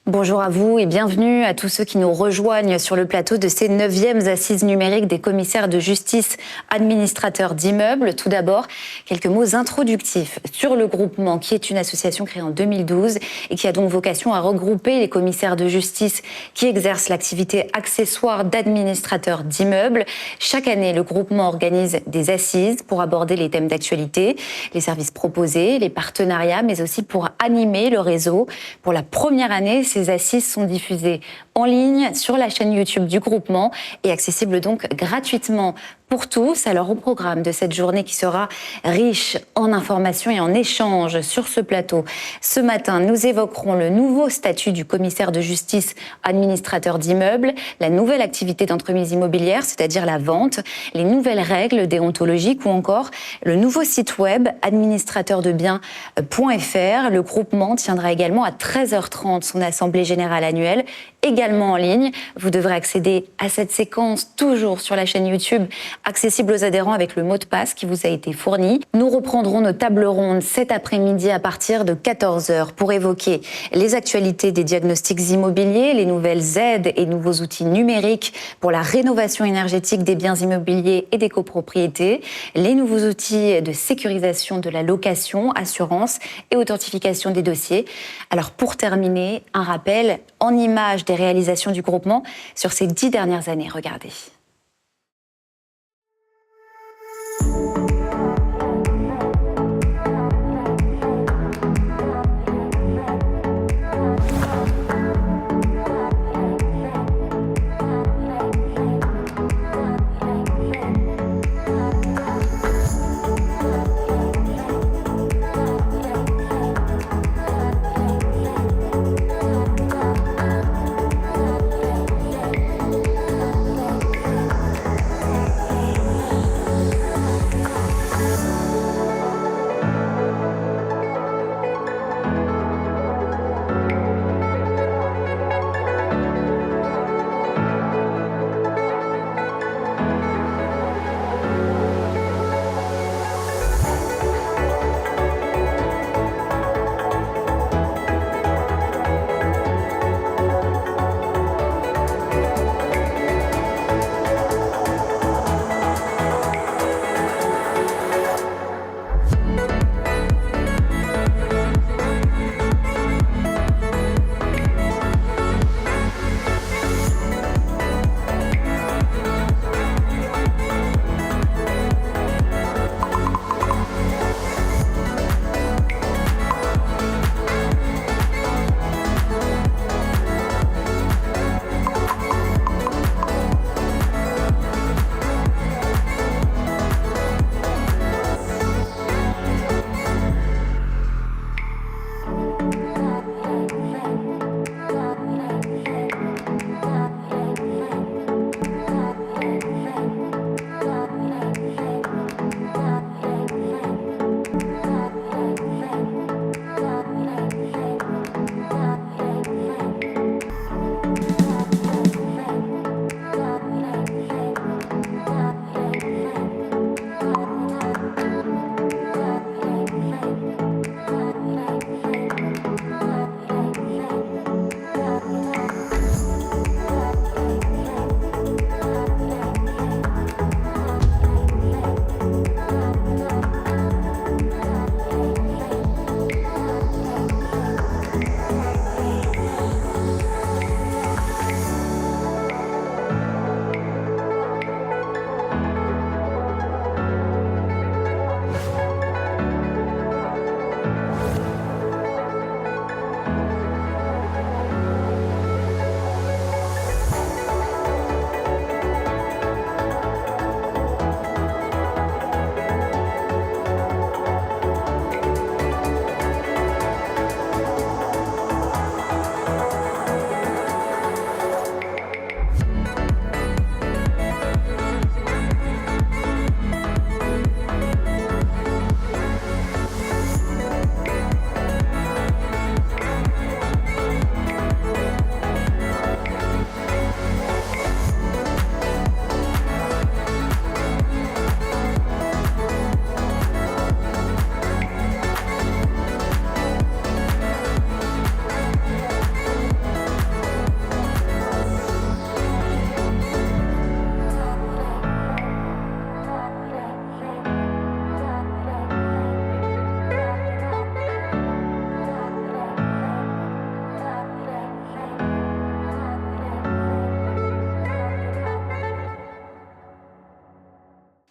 Bonjour à vous et bienvenue à tous ceux qui nous rejoignent sur le plateau de ces 9e assises numériques des commissaires de justice administrateurs d'immeubles. Tout d'abord, quelques mots introductifs sur le groupement qui est une association créée en 2012 et qui a donc vocation à regrouper les commissaires de justice qui exercent l'activité accessoire d'administrateurs d'immeubles. Chaque année, le groupement organise des assises pour aborder les thèmes d'actualité, les services proposés, les partenariats, mais aussi pour animer le réseau. Pour la première année, ces assises sont diffusées en ligne sur la chaîne YouTube du groupement et accessibles donc gratuitement pour tous. Alors au programme de cette journée qui sera riche en informations et en échanges sur ce plateau, ce matin nous évoquerons le nouveau statut du commissaire de justice administrateur d'immeubles, la nouvelle activité d'entremise immobilière, c'est-à-dire la vente, les nouvelles règles déontologiques ou encore le nouveau site web administrateurdebiens.fr. Le groupement tiendra également à 13h30 son assemblée générale annuelle, également en ligne. Vous devrez accéder à cette séquence toujours sur la chaîne YouTube, accessible aux adhérents avec le mot de passe qui vous a été fourni. Nous reprendrons nos tables rondes cet après-midi à partir de 14h pour évoquer les actualités des diagnostics immobiliers, les nouvelles aides et nouveaux outils numériques pour la rénovation énergétique des biens immobiliers et des copropriétés, les nouveaux outils de sécurisation de la location, assurance et authentification des dossiers. Alors pour terminer, un rappel en images des réalisations du groupement sur ces 10 dernières années. Regardez.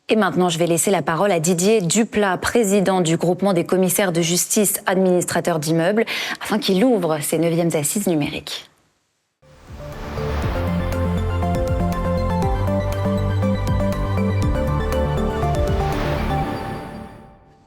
Et maintenant, je vais laisser la parole à Didier Duplat, président du groupement des commissaires de justice administrateurs d'immeubles, afin qu'il ouvre ces 9e assises numériques.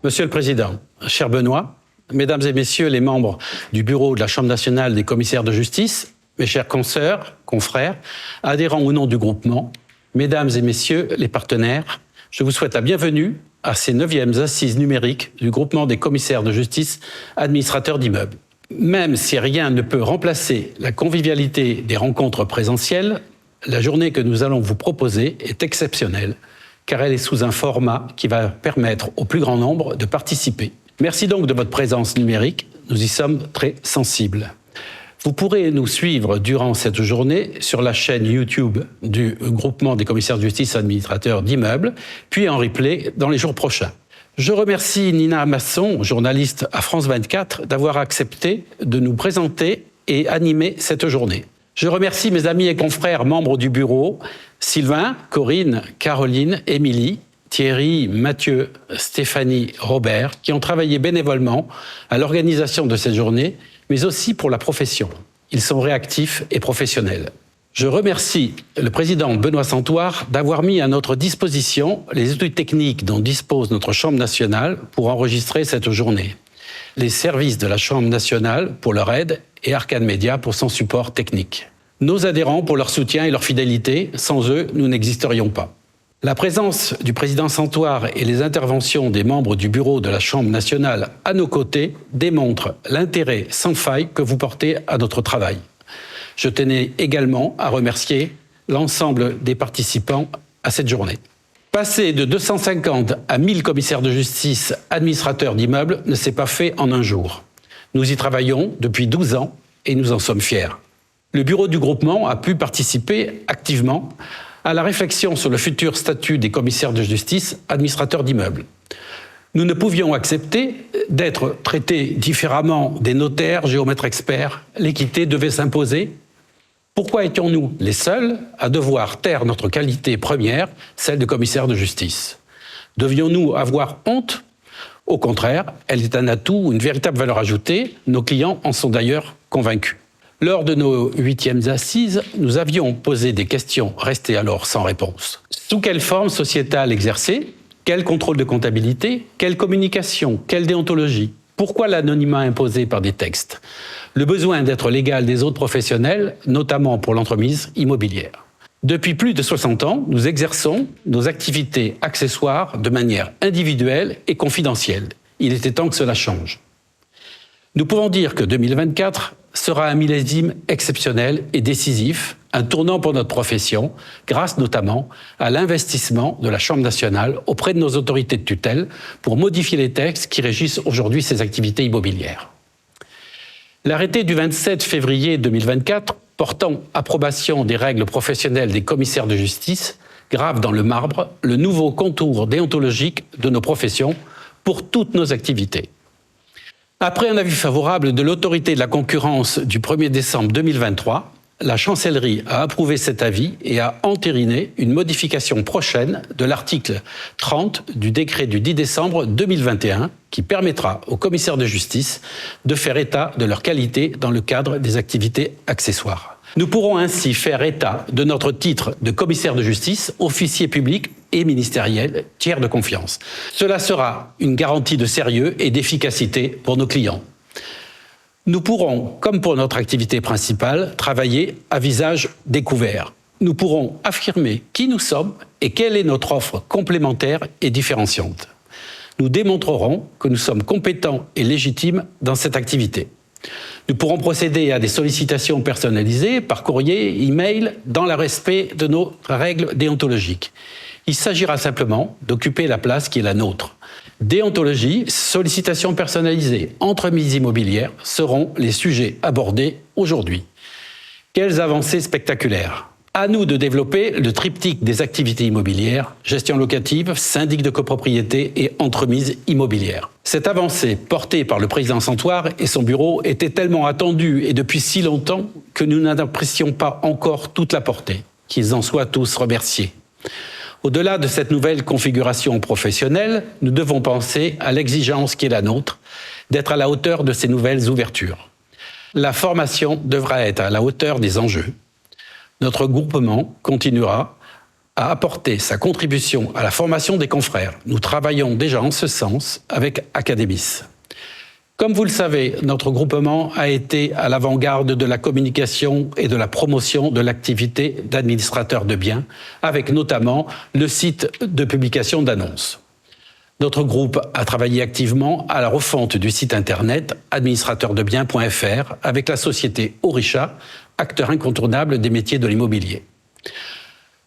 Monsieur le Président, cher Benoît, Mesdames et Messieurs les membres du bureau de la Chambre nationale des commissaires de justice, mes chers consoeurs, confrères, adhérents ou non du groupement, Mesdames et Messieurs les partenaires, je vous souhaite la bienvenue à ces 9e assises numériques du groupement des commissaires de justice administrateurs d'immeubles. Même si rien ne peut remplacer la convivialité des rencontres présentielles, la journée que nous allons vous proposer est exceptionnelle, car elle est sous un format qui va permettre au plus grand nombre de participer. Merci donc de votre présence numérique, nous y sommes très sensibles. Vous pourrez nous suivre durant cette journée sur la chaîne YouTube du groupement des commissaires de justice administrateurs d'immeubles, puis en replay dans les jours prochains. Je remercie Nina Masson, journaliste à France 24, d'avoir accepté de nous présenter et animer cette journée. Je remercie mes amis et confrères membres du bureau, Sylvain, Corinne, Caroline, Émilie, Thierry, Mathieu, Stéphanie, Robert, qui ont travaillé bénévolement à l'organisation de cette journée, mais aussi pour la profession. Ils sont réactifs et professionnels. Je remercie le président Benoît Santoire d'avoir mis à notre disposition les outils techniques dont dispose notre Chambre nationale pour enregistrer cette journée. Les services de la Chambre nationale pour leur aide et Arcane Média pour son support technique. Nos adhérents pour leur soutien et leur fidélité, sans eux, nous n'existerions pas. La présence du président Santoire et les interventions des membres du bureau de la Chambre nationale à nos côtés démontrent l'intérêt sans faille que vous portez à notre travail. Je tenais également à remercier l'ensemble des participants à cette journée. Passer de 250 à 1000 commissaires de justice administrateurs d'immeubles ne s'est pas fait en un jour. Nous y travaillons depuis 12 ans et nous en sommes fiers. Le bureau du groupement a pu participer activement à la réflexion sur le futur statut des commissaires de justice administrateurs d'immeubles. Nous ne pouvions accepter d'être traités différemment des notaires, géomètres experts. L'équité devait s'imposer. Pourquoi étions-nous les seuls à devoir taire notre qualité première, celle de commissaire de justice? Devions-nous avoir honte? Au contraire, elle est un atout, une véritable valeur ajoutée. Nos clients en sont d'ailleurs convaincus. Lors de nos 8e assises, nous avions posé des questions restées alors sans réponse. Sous quelle forme sociétale exercer? Quel contrôle de comptabilité? Quelle communication? Quelle déontologie? Pourquoi l'anonymat imposé par des textes? Le besoin d'être l'égal des autres professionnels, notamment pour l'entremise immobilière. Depuis plus de 60 ans, nous exerçons nos activités accessoires de manière individuelle et confidentielle. Il était temps que cela change. Nous pouvons dire que 2024 sera un millésime exceptionnel et décisif, un tournant pour notre profession, grâce notamment à l'investissement de la Chambre nationale auprès de nos autorités de tutelle pour modifier les textes qui régissent aujourd'hui ces activités immobilières. L'arrêté du 27 février 2024 portant approbation des règles professionnelles des commissaires de justice grave dans le marbre le nouveau contour déontologique de nos professions pour toutes nos activités. Après un avis favorable de l'autorité de la concurrence du 1er décembre 2023, la Chancellerie a approuvé cet avis et a entériné une modification prochaine de l'article 30 du décret du 10 décembre 2021 qui permettra aux commissaires de justice de faire état de leur qualité dans le cadre des activités accessoires. Nous pourrons ainsi faire état de notre titre de commissaire de justice, officier public et ministériel, tiers de confiance. Cela sera une garantie de sérieux et d'efficacité pour nos clients. Nous pourrons, comme pour notre activité principale, travailler à visage découvert. Nous pourrons affirmer qui nous sommes et quelle est notre offre complémentaire et différenciante. Nous démontrerons que nous sommes compétents et légitimes dans cette activité. Nous pourrons procéder à des sollicitations personnalisées par courrier, email, dans le respect de nos règles déontologiques. Il s'agira simplement d'occuper la place qui est la nôtre. Déontologie, sollicitations personnalisées, entremise immobilière seront les sujets abordés aujourd'hui. Quelles avancées spectaculaires! À nous de développer le triptyque des activités immobilières, gestion locative, syndic de copropriété et entremise immobilière. Cette avancée, portée par le président Santoire et son bureau, était tellement attendue et depuis si longtemps que nous n'en apprécions pas encore toute la portée. Qu'ils en soient tous remerciés. Au-delà de cette nouvelle configuration professionnelle, nous devons penser à l'exigence qui est la nôtre d'être à la hauteur de ces nouvelles ouvertures. La formation devra être à la hauteur des enjeux. Notre groupement continuera à apporter sa contribution à la formation des confrères. Nous travaillons déjà en ce sens avec Academis. Comme vous le savez, notre groupement a été à l'avant-garde de la communication et de la promotion de l'activité d'administrateur de biens, avec notamment le site de publication d'annonces. Notre groupe a travaillé activement à la refonte du site internet administrateurdebiens.fr avec la société Orisha, acteur incontournable des métiers de l'immobilier.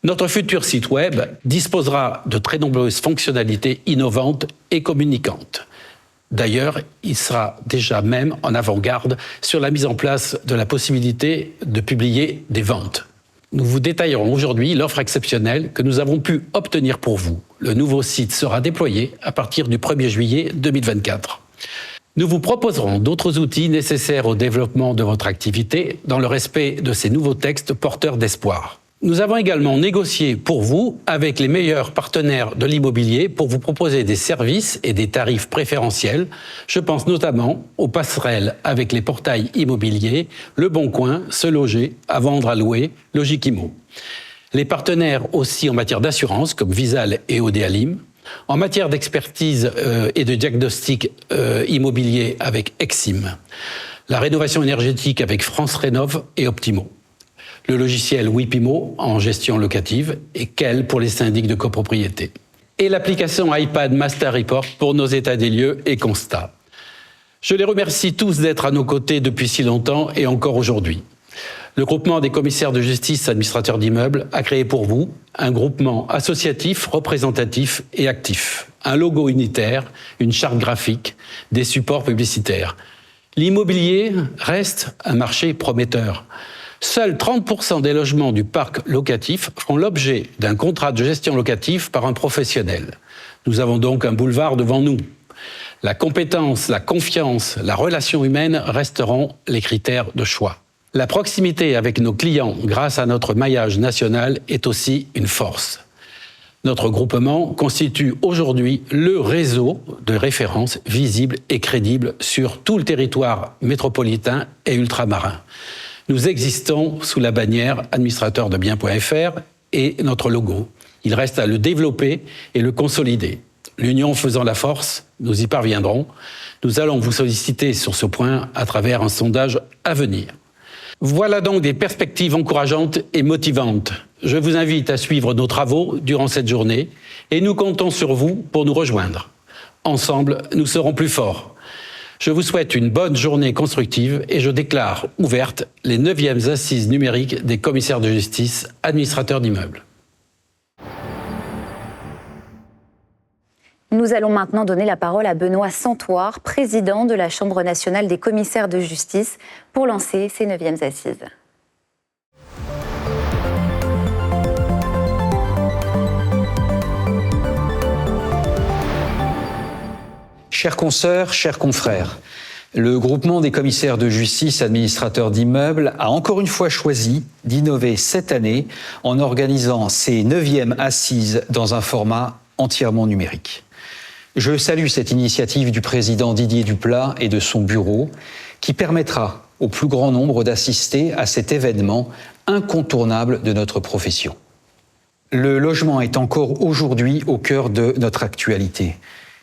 Notre futur site web disposera de très nombreuses fonctionnalités innovantes et communicantes. D'ailleurs, il sera déjà même en avant-garde sur la mise en place de la possibilité de publier des ventes. Nous vous détaillerons aujourd'hui l'offre exceptionnelle que nous avons pu obtenir pour vous. Le nouveau site sera déployé à partir du 1er juillet 2024. Nous vous proposerons d'autres outils nécessaires au développement de votre activité dans le respect de ces nouveaux textes porteurs d'espoir. Nous avons également négocié pour vous avec les meilleurs partenaires de l'immobilier pour vous proposer des services et des tarifs préférentiels. Je pense notamment aux passerelles avec les portails immobiliers Le Bon Coin, Se Loger, À Vendre, à Louer, Logiquimo. Les partenaires aussi en matière d'assurance comme Visal et Odéalim, en matière d'expertise et de diagnostic immobilier avec Exim, la rénovation énergétique avec France Rénov et Optimo, le logiciel Wipimo en gestion locative et Quel pour les syndics de copropriété, et l'application iPad Master Report pour nos états des lieux et constats. Je les remercie tous d'être à nos côtés depuis si longtemps et encore aujourd'hui. Le groupement des commissaires de justice administrateurs d'immeubles a créé pour vous un groupement associatif, représentatif et actif, un logo unitaire, une charte graphique, des supports publicitaires. L'immobilier reste un marché prometteur. Seuls 30% des logements du parc locatif font l'objet d'un contrat de gestion locative par un professionnel. Nous avons donc un boulevard devant nous. La compétence, la confiance, la relation humaine resteront les critères de choix. La proximité avec nos clients grâce à notre maillage national est aussi une force. Notre groupement constitue aujourd'hui le réseau de référence visible et crédible sur tout le territoire métropolitain et ultramarin. Nous existons sous la bannière administrateurdebiens.fr et notre logo. Il reste à le développer et le consolider. L'union faisant la force, nous y parviendrons. Nous allons vous solliciter sur ce point à travers un sondage à venir. Voilà donc des perspectives encourageantes et motivantes. Je vous invite à suivre nos travaux durant cette journée et nous comptons sur vous pour nous rejoindre. Ensemble, nous serons plus forts. Je vous souhaite une bonne journée constructive et je déclare ouvertes les 9e assises numériques des commissaires de justice administrateurs d'immeubles. Nous allons maintenant donner la parole à Benoît Santoire, président de la Chambre nationale des commissaires de justice, pour lancer ces 9e assises. Chers consoeurs, chers confrères, le groupement des commissaires de justice administrateurs d'immeubles a encore une fois choisi d'innover cette année en organisant ses 9e assises dans un format entièrement numérique. Je salue cette initiative du président Didier Duplat et de son bureau qui permettra au plus grand nombre d'assister à cet événement incontournable de notre profession. Le logement est encore aujourd'hui au cœur de notre actualité.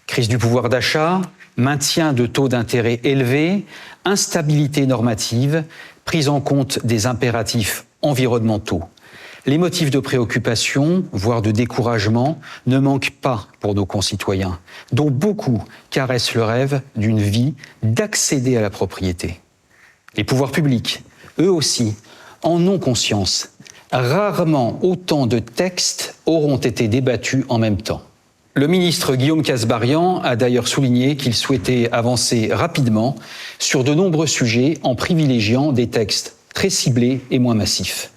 Crise du pouvoir d'achat, maintien de taux d'intérêt élevés, instabilité normative, prise en compte des impératifs environnementaux. Les motifs de préoccupation, voire de découragement, ne manquent pas pour nos concitoyens, dont beaucoup caressent le rêve d'une vie d'accéder à la propriété. Les pouvoirs publics, eux aussi, en ont conscience. Rarement autant de textes auront été débattus en même temps. Le ministre Guillaume Kasbarian a d'ailleurs souligné qu'il souhaitait avancer rapidement sur de nombreux sujets en privilégiant des textes très ciblés et moins massifs.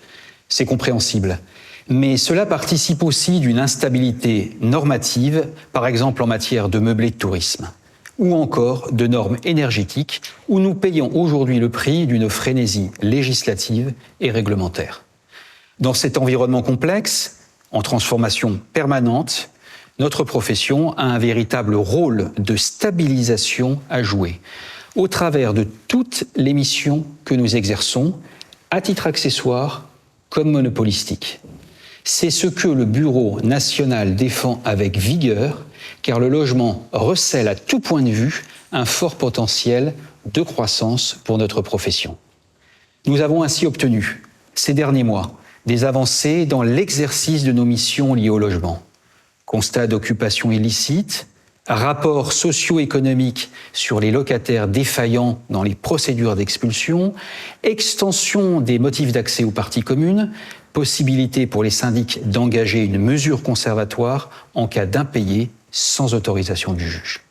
C'est compréhensible, mais cela participe aussi d'une instabilité normative, par exemple en matière de meublé de tourisme, ou encore de normes énergétiques, où nous payons aujourd'hui le prix d'une frénésie législative et réglementaire. Dans cet environnement complexe, En transformation permanente, notre profession a un véritable rôle de stabilisation à jouer, au travers de toutes les missions que nous exerçons, à titre accessoire comme monopolistique. C'est ce que le Bureau national défend avec vigueur, car le logement recèle à tout point de vue un fort potentiel de croissance pour notre profession. Nous avons ainsi obtenu, ces derniers mois, des avancées dans l'exercice de nos missions liées au logement. Constat d'occupation illicite, rapports socio-économiques sur les locataires défaillants dans les procédures d'expulsion, extension des motifs d'accès aux parties communes, possibilité pour les syndics d'engager une mesure conservatoire en cas d'impayé sans autorisation du juge.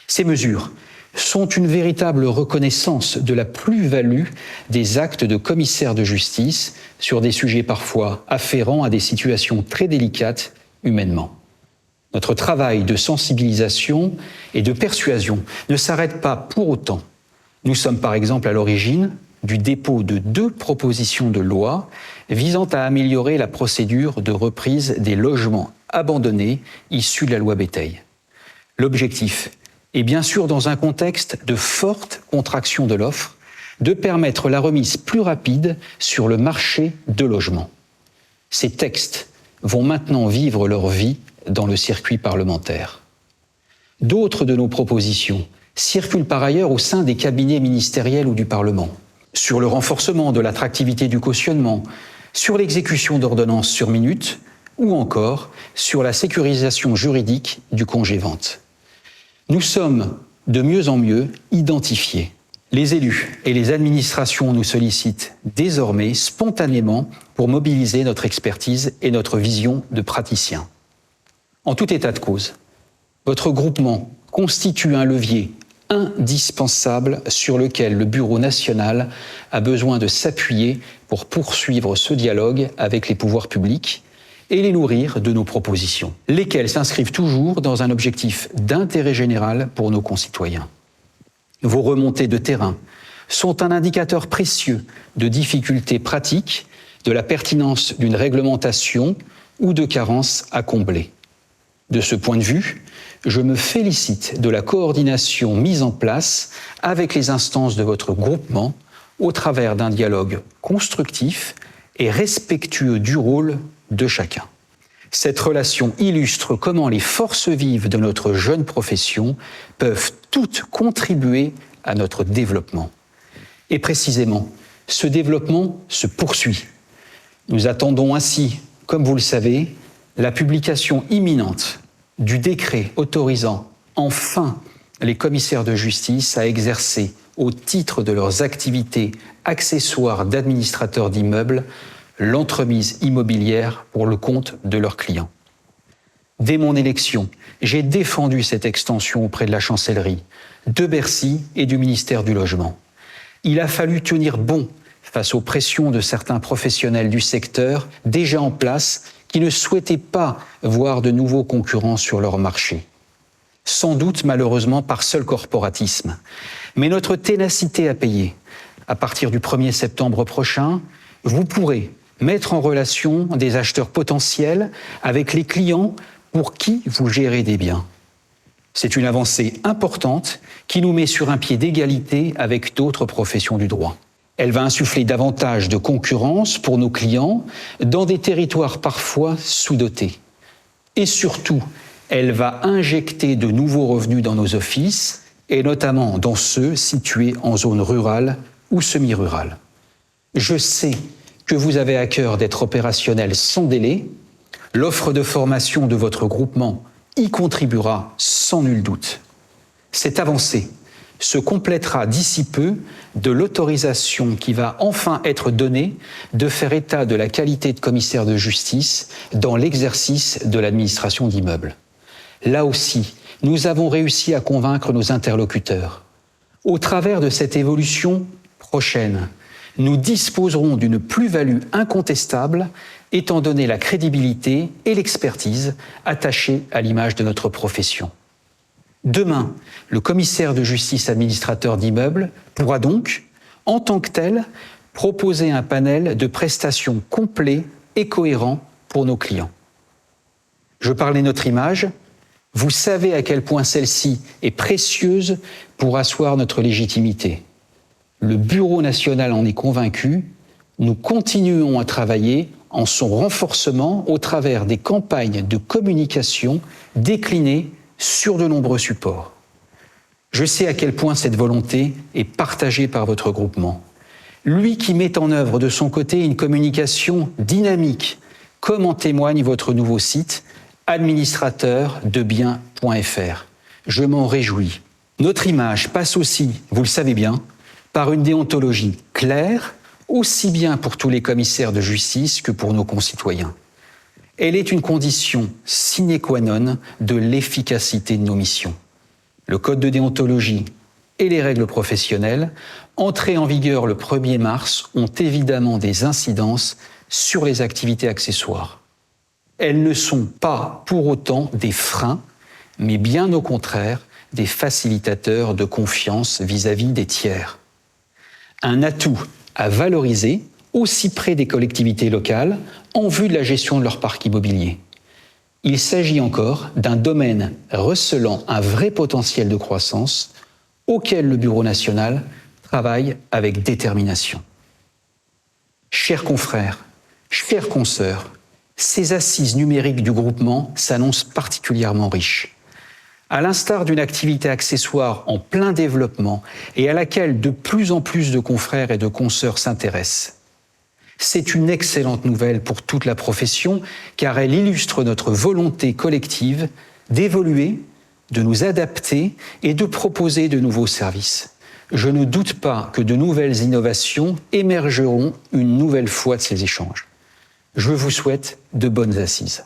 Ces mesures sont une véritable reconnaissance de la plus-value des actes de commissaires de justice sur des sujets parfois afférents à des situations très délicates humainement. Notre travail de sensibilisation et de persuasion ne s'arrête pas pour autant. Nous sommes par exemple à l'origine du dépôt de 2 propositions de loi visant à améliorer la procédure de reprise des logements abandonnés issus de la loi Béteille. L'objectif est bien sûr, dans un contexte de forte contraction de l'offre, de permettre la remise plus rapide sur le marché de logement. Ces textes vont maintenant vivre leur vie dans le circuit parlementaire. D'autres de nos propositions circulent par ailleurs au sein des cabinets ministériels ou du Parlement, sur le renforcement de l'attractivité du cautionnement, sur l'exécution d'ordonnances sur minute ou encore sur la sécurisation juridique du congé-vente. Nous sommes de mieux en mieux identifiés. Les élus et les administrations nous sollicitent désormais spontanément pour mobiliser notre expertise et notre vision de praticien. En tout état de cause, votre groupement constitue un levier indispensable sur lequel le Bureau national a besoin de s'appuyer pour poursuivre ce dialogue avec les pouvoirs publics et les nourrir de nos propositions, lesquelles s'inscrivent toujours dans un objectif d'intérêt général pour nos concitoyens. Vos remontées de terrain sont un indicateur précieux de difficultés pratiques, de la pertinence d'une réglementation ou de carences à combler. De ce point de vue, je me félicite de la coordination mise en place avec les instances de votre groupement au travers d'un dialogue constructif et respectueux du rôle de chacun. Cette relation illustre comment les forces vives de notre jeune profession peuvent toutes contribuer à notre développement. Et précisément, ce développement se poursuit. Nous attendons ainsi, comme vous le savez, la publication imminente du décret autorisant enfin les commissaires de justice à exercer, au titre de leurs activités accessoires d'administrateurs d'immeubles, l'entremise immobilière pour le compte de leurs clients. Dès mon élection, j'ai défendu cette extension auprès de la chancellerie, de Bercy et du ministère du Logement. Il a fallu tenir bon face aux pressions de certains professionnels du secteur déjà en place qui ne souhaitaient pas voir de nouveaux concurrents sur leur marché. Sans doute malheureusement par seul corporatisme. Mais notre ténacité a payé. À partir du 1er septembre prochain, vous pourrez mettre en relation des acheteurs potentiels avec les clients pour qui vous gérez des biens. C'est une avancée importante qui nous met sur un pied d'égalité avec d'autres professions du droit. Elle va insuffler davantage de concurrence pour nos clients dans des territoires parfois sous-dotés. Et surtout, elle va injecter de nouveaux revenus dans nos offices, et notamment dans ceux situés en zone rurale ou semi-rurale. Je sais que vous avez à cœur d'être opérationnel sans délai. L'offre de formation de votre groupement y contribuera sans nul doute. Cette avancée se complétera d'ici peu de l'autorisation qui va enfin être donnée de faire état de la qualité de commissaire de justice dans l'exercice de l'administration d'immeubles. Là aussi, nous avons réussi à convaincre nos interlocuteurs. Au travers de cette évolution prochaine, nous disposerons d'une plus-value incontestable étant donné la crédibilité et l'expertise attachées à l'image de notre profession. Demain, le commissaire de justice administrateur d'immeubles pourra donc, en tant que tel, proposer un panel de prestations complet et cohérent pour nos clients. Je parlais de notre image. Vous savez à quel point celle-ci est précieuse pour asseoir notre légitimité. Le Bureau national en est convaincu. Nous continuons à travailler en son renforcement au travers des campagnes de communication déclinées sur de nombreux supports. Je sais à quel point cette volonté est partagée par votre groupement. Lui qui met en œuvre de son côté une communication dynamique, comme en témoigne votre nouveau site administrateurdebien.fr. Je m'en réjouis. Notre image passe aussi, vous le savez bien, par une déontologie claire, aussi bien pour tous les commissaires de justice que pour nos concitoyens. Elle est une condition sine qua non de l'efficacité de nos missions. Le code de déontologie et les règles professionnelles, entrées en vigueur le 1er mars, ont évidemment des incidences sur les activités accessoires. Elles ne sont pas pour autant des freins, mais bien au contraire des facilitateurs de confiance vis-à-vis des tiers. Un atout à valoriser aussi près des collectivités locales en vue de la gestion de leur parc immobilier. Il s'agit encore d'un domaine recelant un vrai potentiel de croissance auquel le Bureau national travaille avec détermination. Chers confrères, chères consoeurs, ces assises numériques du groupement s'annoncent particulièrement riches. À l'instar d'une activité accessoire en plein développement et à laquelle de plus en plus de confrères et de consoeurs s'intéressent. C'est une excellente nouvelle pour toute la profession car elle illustre notre volonté collective d'évoluer, de nous adapter et de proposer de nouveaux services. Je ne doute pas que de nouvelles innovations émergeront une nouvelle fois de ces échanges. Je vous souhaite de bonnes assises.